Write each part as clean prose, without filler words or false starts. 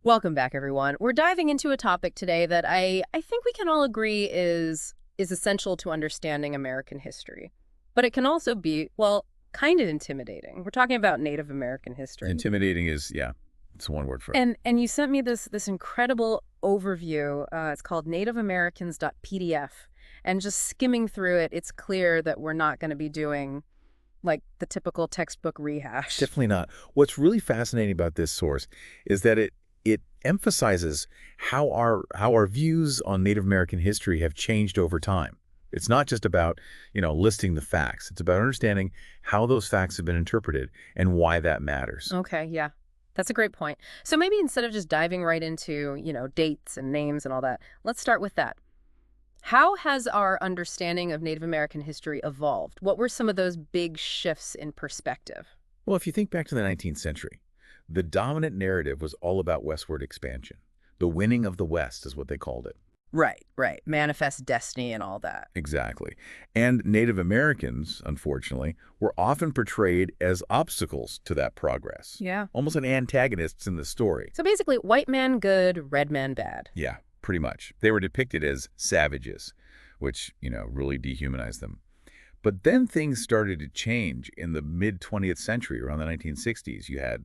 Welcome back, everyone. We're diving into a topic today that I think we can all agree is essential to understanding American history. But it can also be, well, kind of intimidating. We're talking about Native American history. Intimidating is, yeah, it's one word for it. And you sent me this incredible overview. It's called nativeamericans.pdf. And just skimming through it, it's clear that we're not going to be doing like the typical textbook rehash. Definitely not. What's really fascinating about this source is that it emphasizes how our views on Native American history have changed over time. It's not just about, listing the facts. It's about understanding how those facts have been interpreted and why that matters. Okay, yeah. That's a great point. So maybe instead of just diving right into, dates and names and all that, let's start with that. How has our understanding of Native American history evolved? What were some of those big shifts in perspective? Well, if you think back to the 19th century, the dominant narrative was all about westward expansion. The winning of the West is what they called it. Right, right. Manifest destiny and all that. Exactly. And Native Americans, unfortunately, were often portrayed as obstacles to that progress, Yeah. almost like antagonists in the story. So basically, white man good, red man bad. Yeah, pretty much. They were depicted as savages, which, really dehumanized them. But then things started to change in the mid-20th century, around the 1960s. You had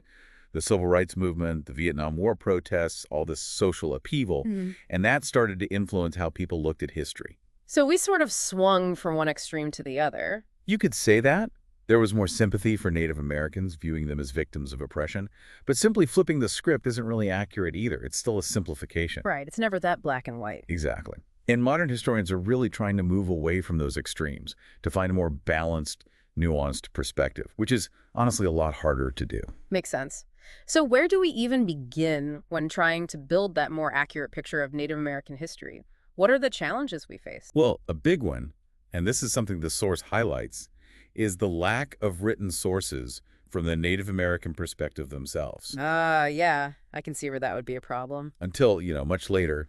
the Civil Rights Movement, the Vietnam War protests, all this social upheaval, and that started to influence how people looked at history. So we sort of swung from one extreme to the other. You could say that. There was more sympathy for Native Americans, viewing them as victims of oppression. But simply flipping the script isn't really accurate either. It's still a simplification. Right, it's never that black and white. Exactly. And modern historians are really trying to move away from those extremes to find a more balanced, nuanced perspective, which is honestly a lot harder to do. Makes sense. So where do we even begin when trying to build that more accurate picture of Native American history? What are the challenges we face? Well, a big one, and this is something the source highlights, is the lack of written sources from the Native American perspective themselves. Yeah, I can see where that would be a problem. Until, much later,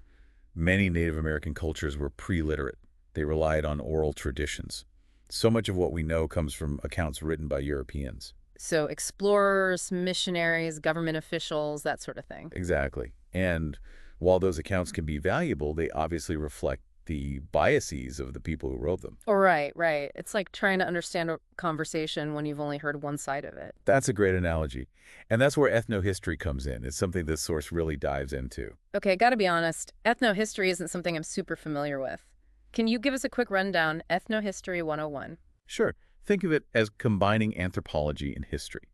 many Native American cultures were pre-literate. They relied on oral traditions. So much of what we know comes from accounts written by Europeans. So explorers, missionaries, government officials, that sort of thing. Exactly. And while those accounts can be valuable, they obviously reflect the biases of the people who wrote them. Oh, right, right. It's like trying to understand a conversation when you've only heard one side of it. That's a great analogy. And that's where ethnohistory comes in. It's something this source really dives into. Okay, gotta be honest, ethnohistory isn't something I'm super familiar with. Can you give us a quick rundown? Ethnohistory 101. Sure. Think of it as combining anthropology and history.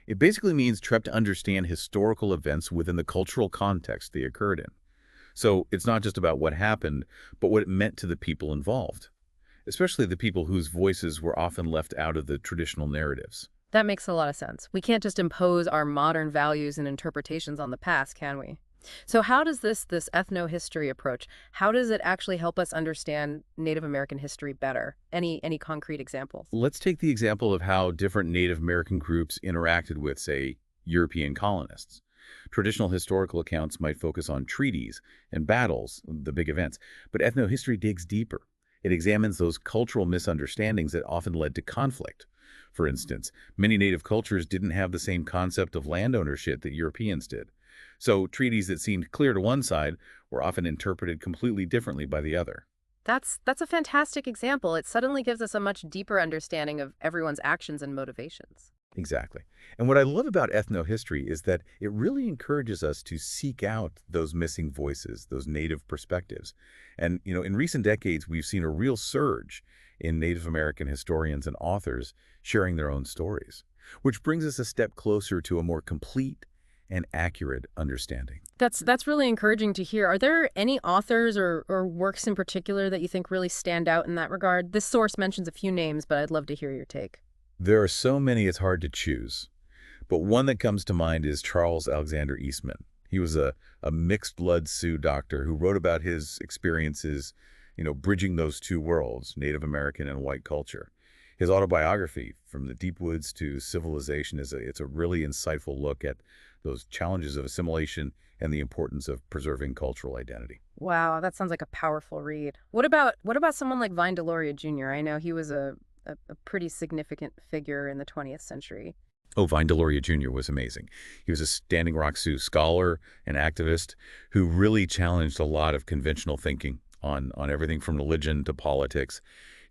It basically means trying to understand historical events within the cultural context they occurred in. So it's not just about what happened, but what it meant to the people involved, especially the people whose voices were often left out of the traditional narratives. That makes a lot of sense. We can't just impose our modern values and interpretations on the past, can we? So how does this ethnohistory approach, how does it actually help us understand Native American history better? Any concrete examples? Let's take the example of how different Native American groups interacted with, say, European colonists. Traditional historical accounts might focus on treaties and battles, the big events, but ethnohistory digs deeper. It examines those cultural misunderstandings that often led to conflict. For instance, many Native cultures didn't have the same concept of land ownership that Europeans did. So treaties that seemed clear to one side were often interpreted completely differently by the other. That's a fantastic example. It suddenly gives us a much deeper understanding of everyone's actions and motivations. Exactly. And what I love about ethnohistory is that it really encourages us to seek out those missing voices, those Native perspectives. And, in recent decades, we've seen a real surge in Native American historians and authors sharing their own stories, which brings us a step closer to a more complete and accurate understanding. That's really encouraging to hear. Are there any authors or works in particular that you think really stand out in that regard? This source mentions a few names, but I'd love to hear your take. There are so many it's hard to choose, but one that comes to mind is Charles Alexander Eastman. He was a mixed-blood Sioux doctor who wrote about his experiences, bridging those two worlds, Native American and white culture. His autobiography, From the Deep Woods to Civilization, it's a really insightful look at those challenges of assimilation and the importance of preserving cultural identity. Wow, that sounds like a powerful read. What about someone like Vine Deloria Jr.? I know he was a pretty significant figure in the 20th century. Oh, Vine Deloria Jr. was amazing. He was a Standing Rock Sioux scholar and activist who really challenged a lot of conventional thinking on everything from religion to politics.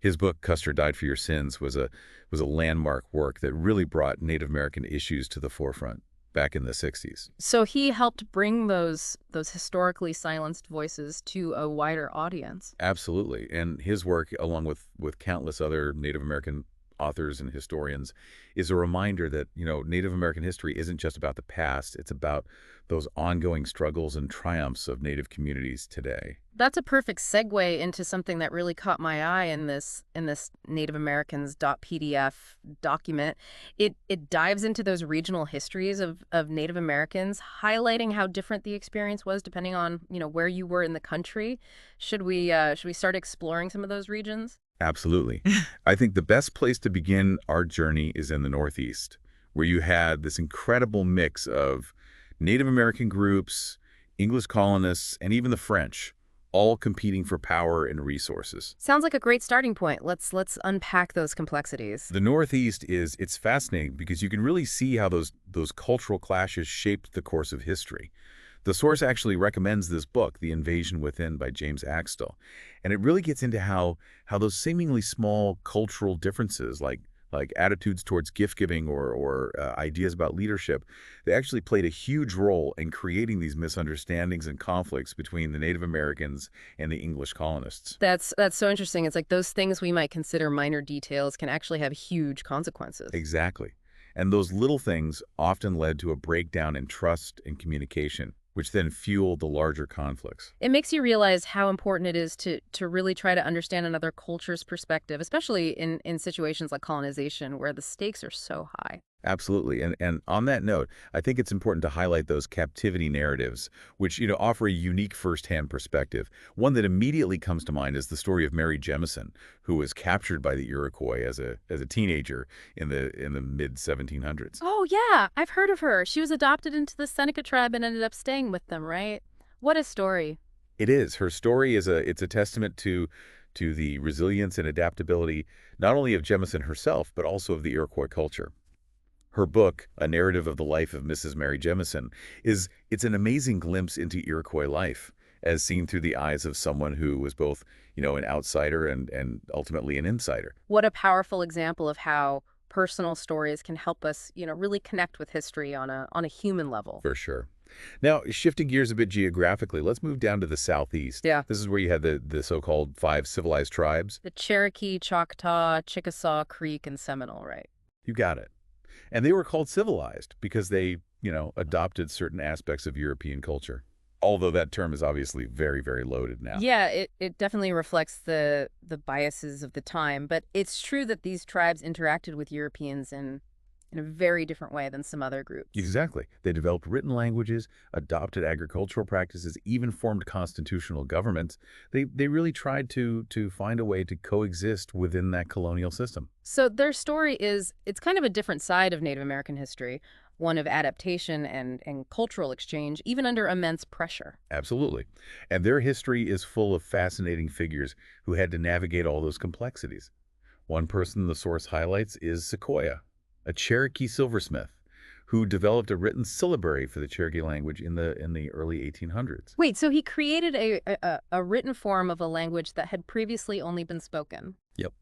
His book, Custer Died for Your Sins, was a landmark work that really brought Native American issues to the forefront back in the 60s. So he helped bring those historically silenced voices to a wider audience. Absolutely. And his work, along with countless other Native American authors and historians, is a reminder that, Native American history isn't just about the past. It's about those ongoing struggles and triumphs of Native communities today. That's a perfect segue into something that really caught my eye in this Native Americans .pdf document. It dives into those regional histories of Native Americans, highlighting how different the experience was depending on, where you were in the country. Should we start exploring some of those regions? Absolutely. I think the best place to begin our journey is in the Northeast, where you had this incredible mix of Native American groups, English colonists, and even the French, all competing for power and resources. Sounds like a great starting point. Let's unpack those complexities. The Northeast it's fascinating because you can really see how those cultural clashes shaped the course of history. The source actually recommends this book, The Invasion Within by James Axtell, and it really gets into how those seemingly small cultural differences, like attitudes towards gift giving or ideas about leadership, they actually played a huge role in creating these misunderstandings and conflicts between the Native Americans and the English colonists. That's so interesting. It's like those things we might consider minor details can actually have huge consequences. Exactly. And those little things often led to a breakdown in trust and communication, which then fueled the larger conflicts. It makes you realize how important it is to really try to understand another culture's perspective, especially in situations like colonization where the stakes are so high. Absolutely. And on that note, I think it's important to highlight those captivity narratives, which, offer a unique firsthand perspective. One that immediately comes to mind is the story of Mary Jemison, who was captured by the Iroquois as a teenager in the mid 1700s. Oh, yeah, I've heard of her. She was adopted into the Seneca tribe and ended up staying with them, right? What a story. It is. Her story it's a testament to the resilience and adaptability not only of Jemison herself, but also of the Iroquois culture. Her book, A Narrative of the Life of Mrs. Mary Jemison, it's an amazing glimpse into Iroquois life, as seen through the eyes of someone who was both, an outsider and ultimately an insider. What a powerful example of how personal stories can help us, really connect with history on a human level. For sure. Now, shifting gears a bit geographically, let's move down to the Southeast. Yeah. This is where you had the so-called 5 civilized tribes. The Cherokee, Choctaw, Chickasaw, Creek, and Seminole, right? You got it. And they were called civilized because they, adopted certain aspects of European culture. Although that term is obviously very, very loaded now. Yeah, it definitely reflects the biases of the time, but it's true that these tribes interacted with Europeans in a very different way than some other groups. Exactly. They developed written languages, adopted agricultural practices, even formed constitutional governments. They really tried to find a way to coexist within that colonial system. So their story it's kind of a different side of Native American history, one of adaptation and cultural exchange, even under immense pressure. Absolutely. And their history is full of fascinating figures who had to navigate all those complexities. One person the source highlights is Sequoyah, a Cherokee silversmith who developed a written syllabary for the Cherokee language in the early 1800s. Wait, so he created a written form of a language that had previously only been spoken. Yep.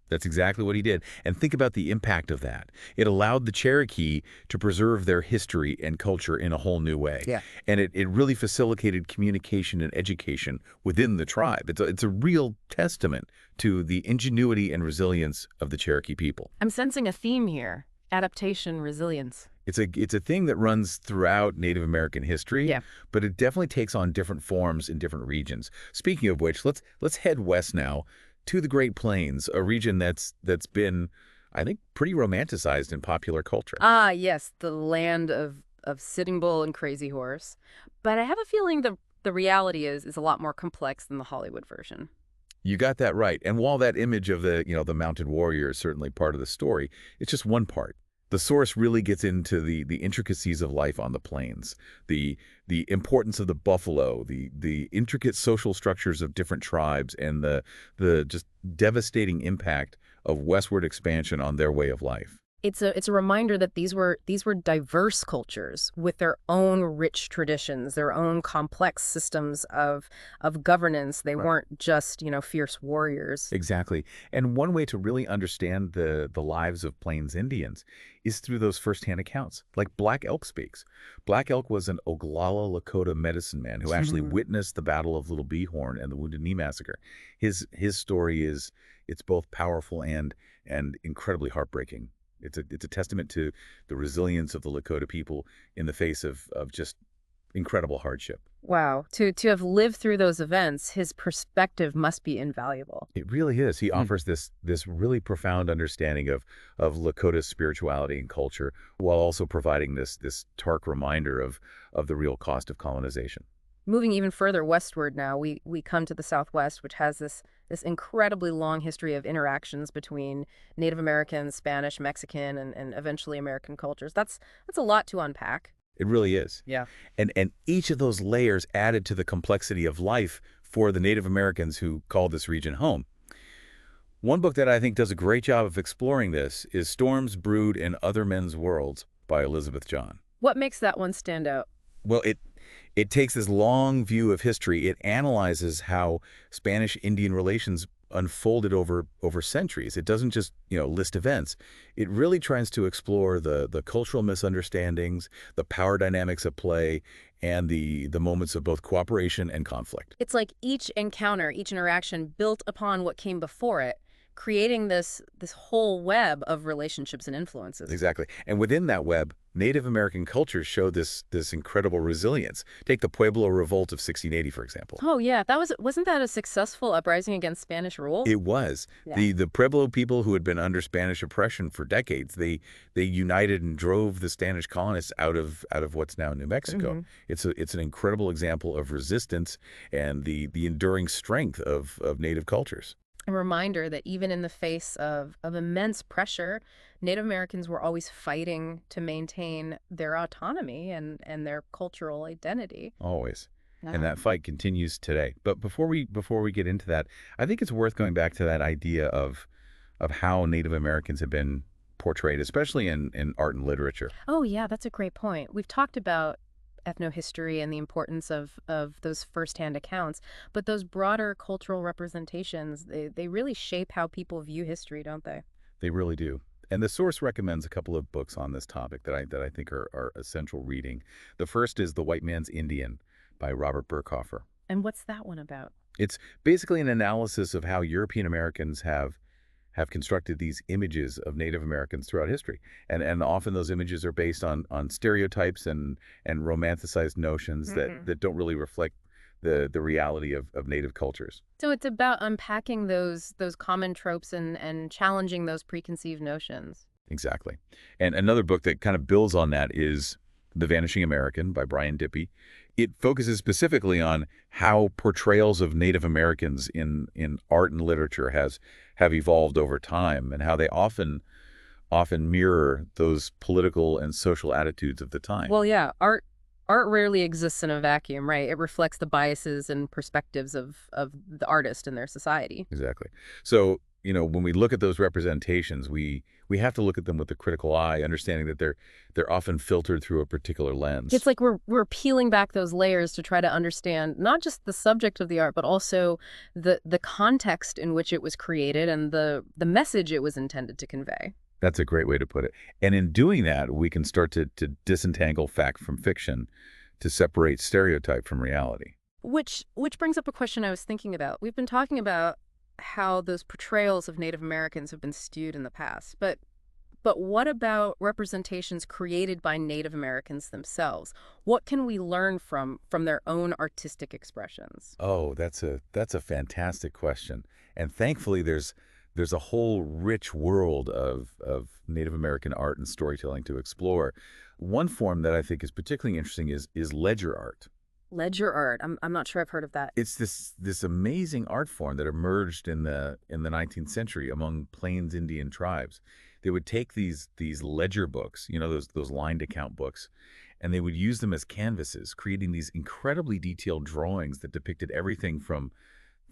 That's exactly what he did. And think about the impact of that. It allowed the Cherokee to preserve their history and culture in a whole new way. Yeah. And it really facilitated communication and education within the tribe. It's a real testament to the ingenuity and resilience of the Cherokee people. I'm sensing a theme here. Adaptation, resilience. It's a thing that runs throughout Native American history, Yeah. but it definitely takes on different forms in different regions. Speaking of which, let's head west now to the Great Plains, a region that's been, I think, pretty romanticized in popular culture. Ah, yes, the land of Sitting Bull and Crazy Horse. But I have a feeling the reality is a lot more complex than the Hollywood version. You got that right. And while that image of the mounted warrior is certainly part of the story, it's just one part. The source really gets into the intricacies of life on the plains, the importance of the buffalo, the intricate social structures of different tribes, and the just devastating impact of westward expansion on their way of life. It's a reminder that these were diverse cultures with their own rich traditions, their own complex systems of governance. They Right. weren't just, fierce warriors. Exactly. And one way to really understand the lives of Plains Indians is through those firsthand accounts, like Black Elk speaks. Black Elk was an Oglala Lakota medicine man who actually witnessed the Battle of Little Bighorn and the Wounded Knee Massacre. His story is it's both powerful and incredibly heartbreaking. It's a testament to the resilience of the Lakota people in the face of just incredible hardship. Wow. To have lived through those events, his perspective must be invaluable. It really is. He offers this really profound understanding of Lakota's spirituality and culture, while also providing this stark reminder of the real cost of colonization. Moving even further westward now, we come to the Southwest, which has this incredibly long history of interactions between Native American, Spanish, Mexican, and eventually American cultures. That's a lot to unpack. It really is. Yeah. And each of those layers added to the complexity of life for the Native Americans who called this region home. One book that I think does a great job of exploring this is Storms Brewed in Other Men's Worlds by Elizabeth John. What makes that one stand out? Well, it takes this long view of history. It analyzes how Spanish-Indian relations unfolded over centuries. It doesn't just, list events. It really tries to explore the cultural misunderstandings, the power dynamics at play, and the moments of both cooperation and conflict. It's like each encounter, each interaction built upon what came before it, creating this whole web of relationships and influences. Exactly. And within that web, Native American cultures show this incredible resilience. Take the Pueblo Revolt of 1680, for example. Oh yeah, wasn't that a successful uprising against Spanish rule? It was. Yeah. The Pueblo people who had been under Spanish oppression for decades, they united and drove the Spanish colonists out of what's now New Mexico. Mhm. It's an incredible example of resistance and the enduring strength of Native cultures. A reminder that even in the face of immense pressure, Native Americans were always fighting to maintain their autonomy and their cultural identity. Always. And Yeah. that fight continues today. But before we get into that, I think it's worth going back to that idea of how Native Americans have been portrayed, especially in art and literature. Oh, yeah, that's a great point. We've talked about ethnohistory and the importance of those firsthand accounts, but those broader cultural representations, they really shape how people view history, don't they? They really do. And the source recommends a couple of books on this topic that I think are essential reading. The first is The White Man's Indian by Robert Burkhofer. And what's that one about? It's basically an analysis of how European Americans have constructed these images of Native Americans throughout history. And often those images are based on stereotypes and romanticized notions that don't really reflect the reality of Native cultures. So it's about unpacking those common tropes and challenging those preconceived notions. Exactly. And another book that kind of builds on that is The Vanishing American by Brian Dippy. It focuses specifically on how portrayals of Native Americans in art and literature have evolved over time and how they often mirror those political and social attitudes of the time. Well, yeah, art rarely exists in a vacuum, right? It reflects the biases and perspectives of the artist and their society. Exactly. So, when we look at those representations, we have to look at them with a critical eye, understanding that they're often filtered through a particular lens. It's like we're peeling back those layers to try to understand not just the subject of the art, but also the context in which it was created and the message it was intended to convey. That's a great way to put it. And in doing that, we can start to disentangle fact from fiction, to separate stereotype from reality. Which brings up a question I was thinking about. We've been talking about how those portrayals of Native Americans have been skewed in the past, but what about representations created by Native Americans themselves? What can we learn from their own artistic expressions? Oh, that's a fantastic question. And thankfully, there's a whole rich world of Native American art and storytelling to explore. One form that I think is particularly interesting is ledger art. Ledger art. I'm not sure I've heard of that. It's this amazing art form that emerged in the 19th century among Plains Indian tribes. They would take these ledger books, those lined account books, and they would use them as canvases, creating these incredibly detailed drawings that depicted everything from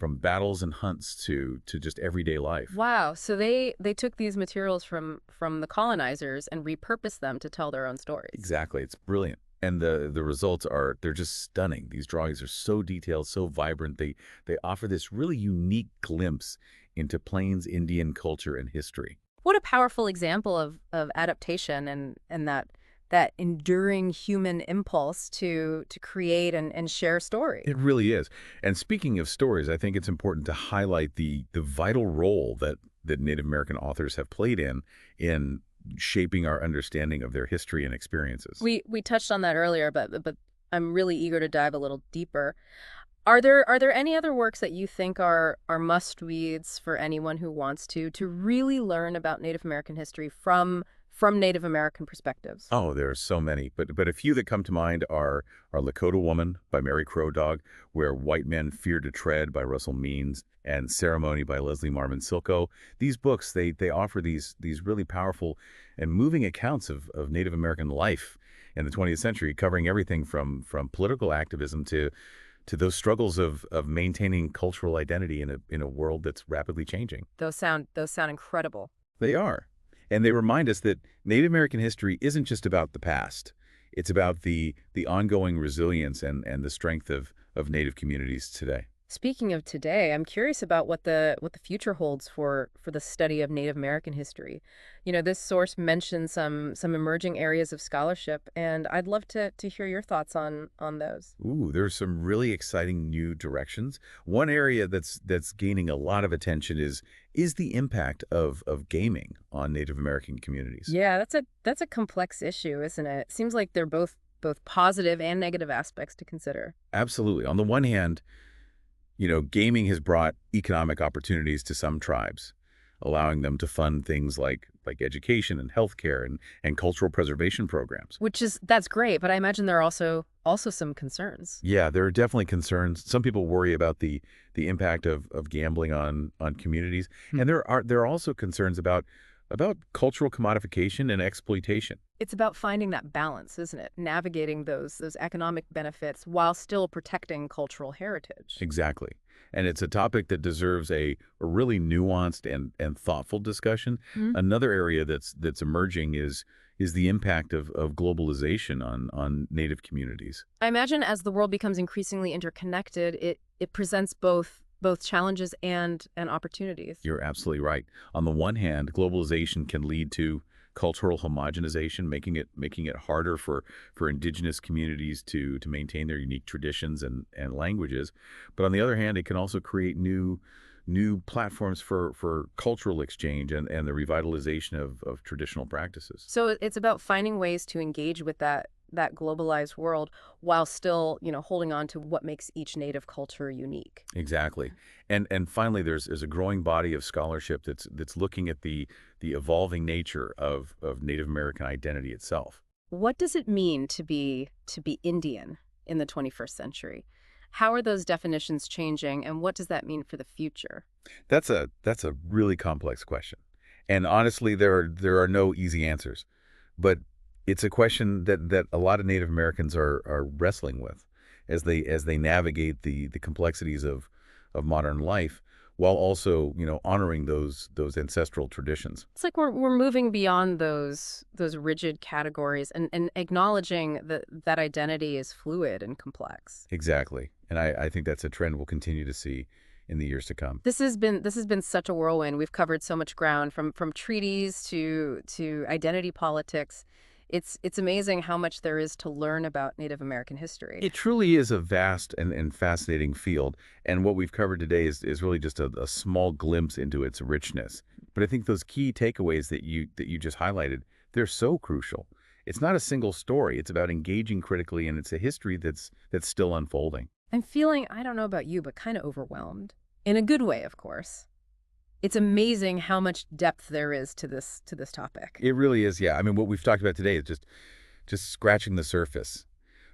from battles and hunts to just everyday life. Wow. So they took these materials from the colonizers and repurposed them to tell their own stories. Exactly. It's brilliant. And the results are, they're just stunning. These drawings are so detailed, so vibrant. They offer this really unique glimpse into Plains Indian culture and history. What a powerful example of adaptation and that enduring human impulse to create and share story. It really is. And speaking of stories, I think it's important to highlight the vital role that Native American authors have played in shaping our understanding of their history and experiences. We touched on that earlier, but I'm really eager to dive a little deeper. Are there any other works that you think are must-reads for anyone who wants to really learn about Native American history from Native American perspectives? Oh, there are so many, but a few that come to mind are Lakota Woman by Mary Crow Dog, Where White Men Fear to Tread by Russell Means, and Ceremony by Leslie Marmon Silko. These books, they offer these really powerful and moving accounts of Native American life in the 20th century, covering everything from political activism to those struggles of maintaining cultural identity in a world that's rapidly changing. Those sound incredible. They are. And they remind us that Native American history isn't just about the past. It's about the ongoing resilience and the strength of Native communities today. Speaking of today, I'm curious about what the future holds for the study of Native American history. This source mentions some emerging areas of scholarship, and I'd love to hear your thoughts on those. Ooh, there's some really exciting new directions. One area that's gaining a lot of attention is the impact of gaming on Native American communities. Yeah, that's a complex issue, isn't it? Seems like they're both positive and negative aspects to consider. Absolutely. On the one hand, gaming has brought economic opportunities to some tribes, allowing them to fund things like education and healthcare and cultural preservation programs. That's great, but I imagine there are also some concerns. Yeah, there are definitely concerns. Some people worry about the impact of gambling on communities, Hmm. and there are also concerns about cultural commodification and exploitation. It's about finding that balance, isn't it? Navigating those economic benefits while still protecting cultural heritage. Exactly. And it's a topic that deserves a really nuanced and thoughtful discussion. Hmm. Another area that's emerging is the impact of globalization on Native communities. I imagine as the world becomes increasingly interconnected, it presents both challenges and opportunities. You're absolutely right. On the one hand, globalization can lead to cultural homogenization, making it harder for indigenous communities to maintain their unique traditions and languages. But on the other hand, it can also create new platforms for cultural exchange and the revitalization of traditional practices. So it's about finding ways to engage with that globalized world while still, holding on to what makes each native culture unique. Exactly. And finally, there's a growing body of scholarship that's looking at the evolving nature of Native American identity itself. What does it mean to be Indian in the 21st century? How are those definitions changing, and what does that mean for the future? That's a really complex question. And honestly, there are no easy answers. But it's a question that a lot of Native Americans are wrestling with as they navigate the complexities of modern life while also, honoring those ancestral traditions. It's like we're moving beyond those rigid categories and acknowledging that identity is fluid and complex. Exactly. And I think that's a trend we'll continue to see in the years to come. This has been such a whirlwind. We've covered so much ground from treaties to identity politics. It's amazing how much there is to learn about Native American history. It truly is a vast and fascinating field, and what we've covered today is really just a small glimpse into its richness. But I think those key takeaways that you just highlighted, they're so crucial. It's not a single story. It's about engaging critically, and it's a history that's still unfolding. I'm feeling, I don't know about you, but kind of overwhelmed. In a good way, of course. It's amazing how much depth there is to this topic. It really is, yeah. I mean, what we've talked about today is just scratching the surface.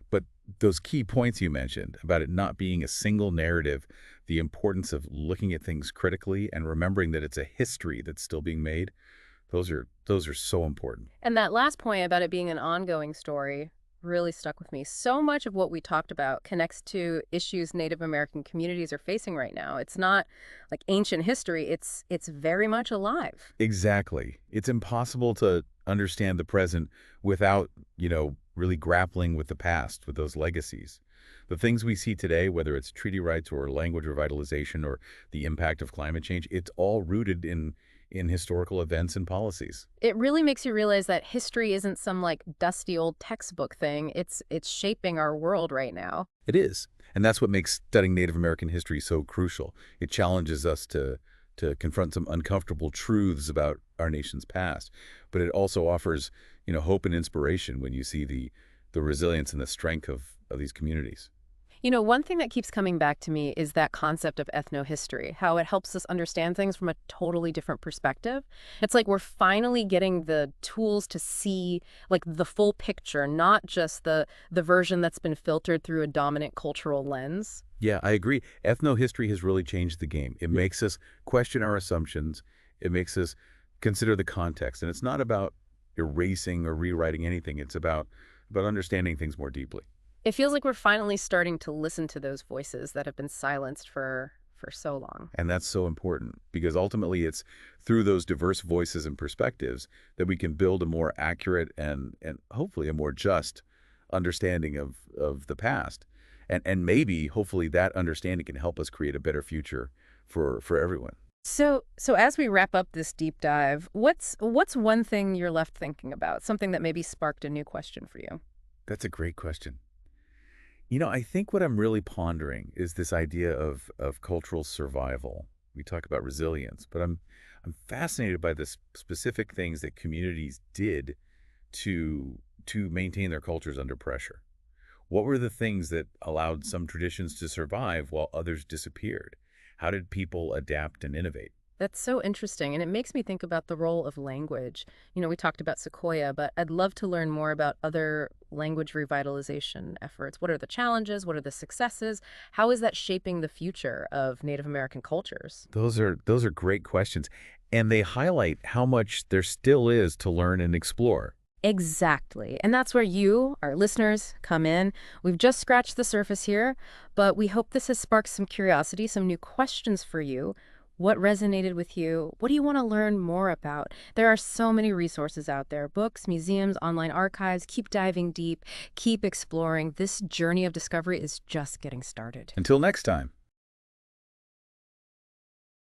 But those key points you mentioned about it not being a single narrative, the importance of looking at things critically and remembering that it's a history that's still being made, those are so important. And that last point about it being an ongoing story really stuck with me. So much of what we talked about connects to issues Native American communities are facing right now. It's not like ancient history, it's very much alive. Exactly. It's impossible to understand the present without, really grappling with the past, with those legacies. The things we see today, whether it's treaty rights or language revitalization or the impact of climate change, it's all rooted in historical events and policies. It really makes you realize that history isn't some like dusty old textbook thing. It's shaping our world right now. It is. And that's what makes studying Native American history so crucial. It challenges us to confront some uncomfortable truths about our nation's past. But it also offers, hope and inspiration when you see the resilience and the strength of these communities. One thing that keeps coming back to me is that concept of ethnohistory, how it helps us understand things from a totally different perspective. It's like we're finally getting the tools to see like the full picture, not just the version that's been filtered through a dominant cultural lens. Yeah, I agree. Ethnohistory has really changed the game. It makes us question our assumptions. It makes us consider the context. And it's not about erasing or rewriting anything. It's about understanding things more deeply. It feels like we're finally starting to listen to those voices that have been silenced for so long. And that's so important because ultimately it's through those diverse voices and perspectives that we can build a more accurate and hopefully a more just understanding of the past. And maybe, hopefully, that understanding can help us create a better future for everyone. So as we wrap up this deep dive, what's one thing you're left thinking about? Something that maybe sparked a new question for you? That's a great question. I think what I'm really pondering is this idea of cultural survival. We talk about resilience, but I'm fascinated by the specific things that communities did to maintain their cultures under pressure. What were the things that allowed some traditions to survive while others disappeared? How did people adapt and innovate? That's so interesting, and it makes me think about the role of language. We talked about Sequoia, but I'd love to learn more about other language revitalization efforts. What are the challenges? What are the successes? How is that shaping the future of Native American cultures? Those are great questions, and they highlight how much there still is to learn and explore. Exactly. And that's where you, our listeners, come in. We've just scratched the surface here, but we hope this has sparked some curiosity, some new questions for you. What resonated with you? What do you want to learn more about? There are so many resources out there, books, museums, online archives. Keep diving deep, keep exploring. This journey of discovery is just getting started. Until next time.